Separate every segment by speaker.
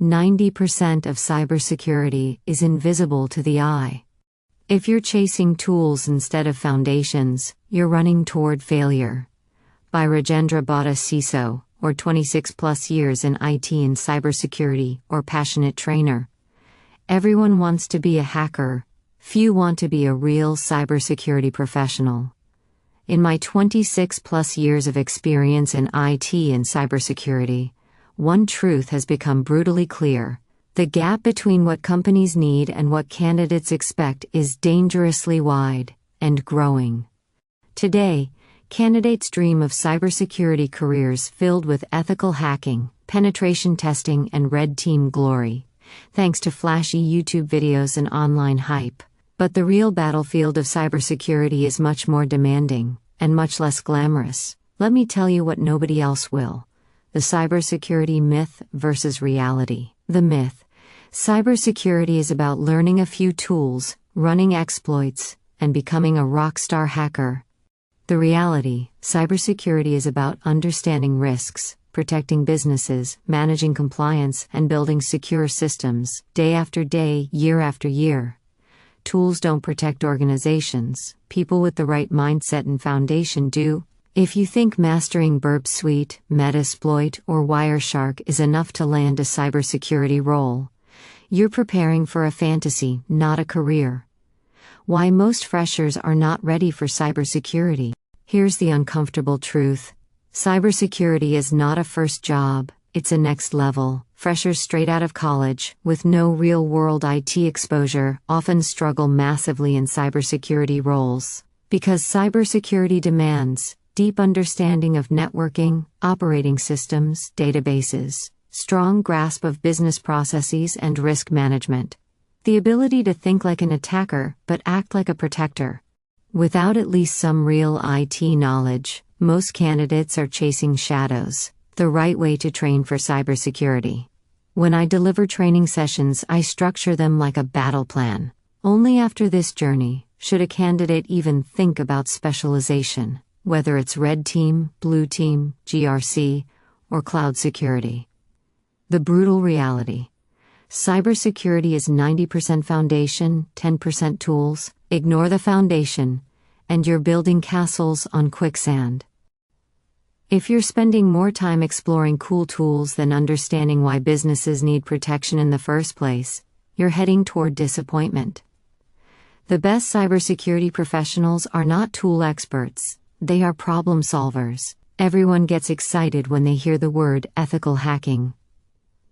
Speaker 1: 90% of cybersecurity is invisible to the eye. If you're chasing tools instead of foundations, you're running toward failure. By Rajendra Bhatta, CISO, or 26+ years in IT and cybersecurity, or passionate trainer. Everyone wants to be a hacker. Few want to be a real cybersecurity professional. In my 26+ years of experience in IT and cybersecurity, one truth has become brutally clear. The gap between what companies need and what candidates expect is dangerously wide, and growing. Today, candidates dream of cybersecurity careers filled with ethical hacking, penetration testing, and red team glory, thanks to flashy YouTube videos and online hype. But the real battlefield of cybersecurity is much more demanding, and much less glamorous. Let me tell you what nobody else will. The cybersecurity myth versus reality. The myth. Cybersecurity is about learning a few tools, running exploits, and becoming a rockstar hacker. The reality. Cybersecurity is about understanding risks, protecting businesses, managing compliance, and building secure systems, day after day, year after year. Tools don't protect organizations, people with the right mindset and foundation do. If you think mastering Burp Suite, Metasploit, or Wireshark is enough to land a cybersecurity role, you're preparing for a fantasy, not a career. Why most freshers are not ready for cybersecurity. Here's the uncomfortable truth. Cybersecurity is not a first job, it's a next level. Freshers straight out of college, with no real-world IT exposure, often struggle massively in cybersecurity roles. Because cybersecurity demands deep understanding of networking, operating systems, databases, strong grasp of business processes and risk management. The ability to think like an attacker, but act like a protector. Without at least some real IT knowledge, most candidates are chasing shadows. The right way to train for cybersecurity. When I deliver training sessions, I structure them like a battle plan. Only after this journey should a candidate even think about specialization, whether it's red team, blue team, GRC, or cloud security. The brutal reality. Cybersecurity is 90% foundation, 10% tools. Ignore the foundation, and you're building castles on quicksand. If you're spending more time exploring cool tools than understanding why businesses need protection in the first place, you're heading toward disappointment. The best cybersecurity professionals are not tool experts, they are problem solvers. Everyone gets excited when they hear the word ethical hacking.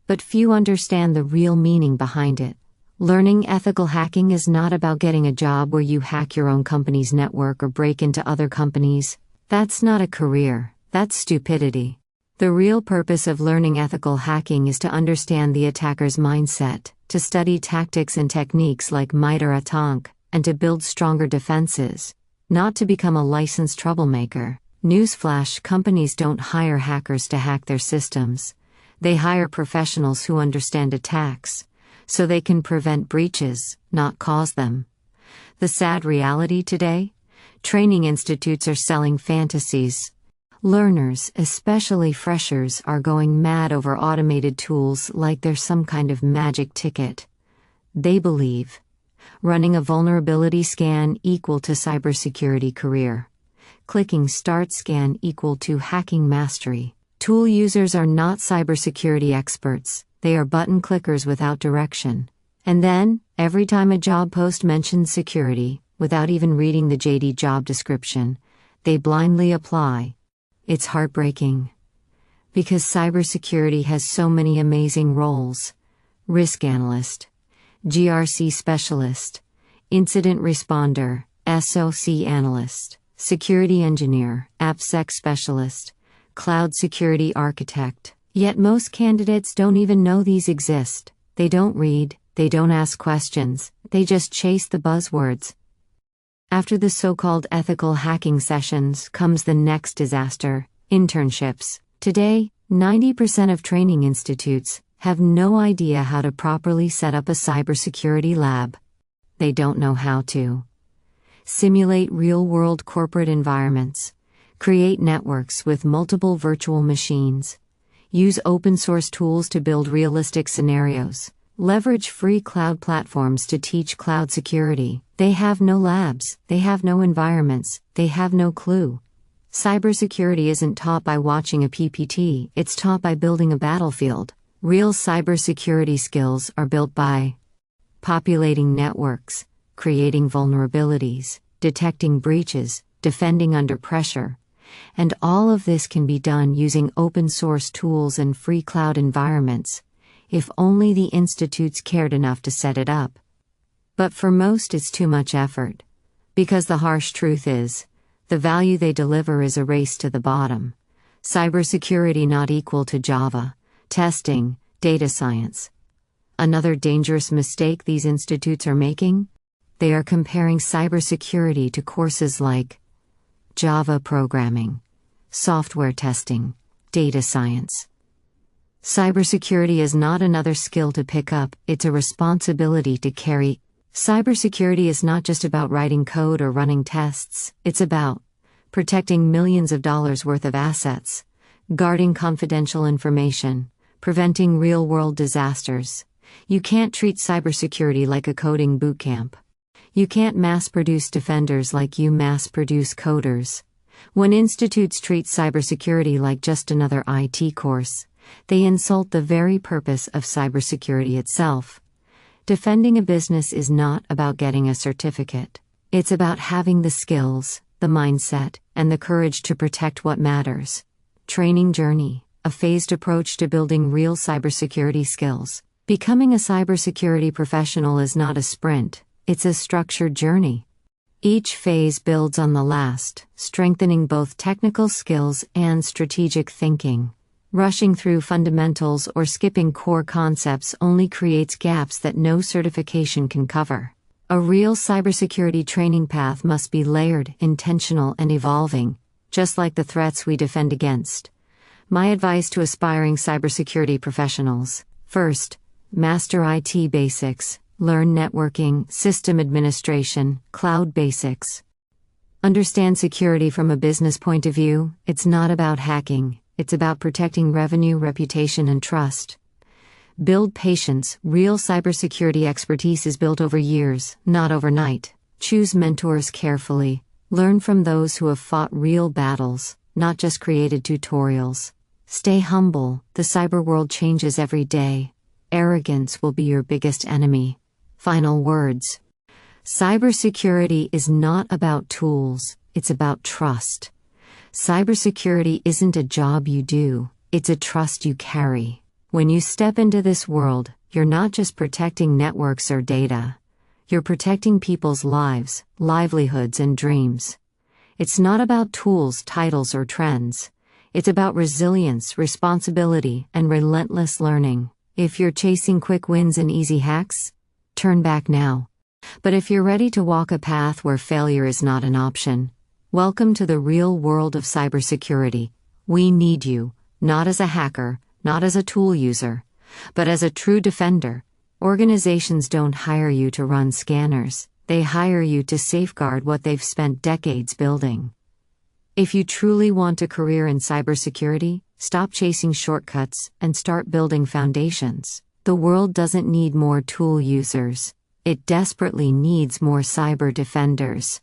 Speaker 1: But few understand the real meaning behind it. Learning ethical hacking is not about getting a job where you hack your own company's network or break into other companies. That's not a career. That's stupidity. The real purpose of learning ethical hacking is to understand the attacker's mindset, to study tactics and techniques like might or attack, and to build stronger defenses, not to become a licensed troublemaker. Newsflash: companies don't hire hackers to hack their systems. They hire professionals who understand attacks, so they can prevent breaches, not cause them. The sad reality today? Training institutes are selling fantasies. Learners, especially freshers, are going mad over automated tools like they're some kind of magic ticket. They believe running a vulnerability scan equal to cybersecurity career. Clicking start scan equal to hacking mastery. Tool users are not cybersecurity experts, they are button clickers without direction. And then, every time a job post mentions security, without even reading the JD job description, they blindly apply. It's heartbreaking. Because cybersecurity has so many amazing roles. Risk analyst, GRC specialist, incident responder, SOC analyst, security engineer, AppSec specialist, cloud security architect. Yet most candidates don't even know these exist. They don't read, they don't ask questions, they just chase the buzzwords. After the so-called ethical hacking sessions comes the next disaster: internships. Today, 90% of training institutes have no idea how to properly set up a cybersecurity lab. They don't know how to simulate real-world corporate environments, create networks with multiple virtual machines, Use open source tools to build realistic scenarios. Leverage free cloud platforms to teach cloud security. They have no labs, they have no environments, they have no clue. Cybersecurity isn't taught by watching a PPT, it's taught by building a battlefield. Real cybersecurity skills are built by populating networks, creating vulnerabilities, detecting breaches, defending under pressure. And all of this can be done using open source tools and free cloud environments, if only the institutes cared enough to set it up. But for most it's too much effort. Because the harsh truth is, the value they deliver is a race to the bottom. Cybersecurity not equal to Java, testing, data science. Another dangerous mistake these institutes are making? They are comparing cybersecurity to courses like Java programming, software testing, data science. Cybersecurity is not another skill to pick up, it's a responsibility to carry. Cybersecurity is not just about writing code or running tests, it's about protecting millions of dollars worth of assets, guarding confidential information, preventing real-world disasters. You can't treat cybersecurity like a coding bootcamp. You can't mass-produce defenders like you mass-produce coders. When institutes treat cybersecurity like just another IT course, they insult the very purpose of cybersecurity itself. Defending a business is not about getting a certificate. It's about having the skills, the mindset, and the courage to protect what matters. Training journey, a phased approach to building real cybersecurity skills. Becoming a cybersecurity professional is not a sprint, it's a structured journey. Each phase builds on the last, strengthening both technical skills and strategic thinking. Rushing through fundamentals or skipping core concepts only creates gaps that no certification can cover. A real cybersecurity training path must be layered, intentional, and evolving, just like the threats we defend against. My advice to aspiring cybersecurity professionals: first, master IT basics, learn networking, system administration, cloud basics. Understand security from a business point of view. It's not about hacking, it's about protecting revenue, reputation, and trust. Build patience. Real cybersecurity expertise is built over years, not overnight. Choose mentors carefully. Learn from those who have fought real battles, not just created tutorials. Stay humble. The cyber world changes every day. Arrogance will be your biggest enemy. Final words. Cybersecurity is not about tools, it's about trust. Cybersecurity isn't a job you do, it's a trust you carry. When you step into this world, you're not just protecting networks or data. You're protecting people's lives, livelihoods, and dreams. It's not about tools, titles, or trends. It's about resilience, responsibility, and relentless learning. If you're chasing quick wins and easy hacks, turn back now. But if you're ready to walk a path where failure is not an option, welcome to the real world of cybersecurity. We need you, not as a hacker, not as a tool user, but as a true defender. Organizations don't hire you to run scanners, they hire you to safeguard what they've spent decades building. If you truly want a career in cybersecurity, stop chasing shortcuts and start building foundations. The world doesn't need more tool users, it desperately needs more cyber defenders.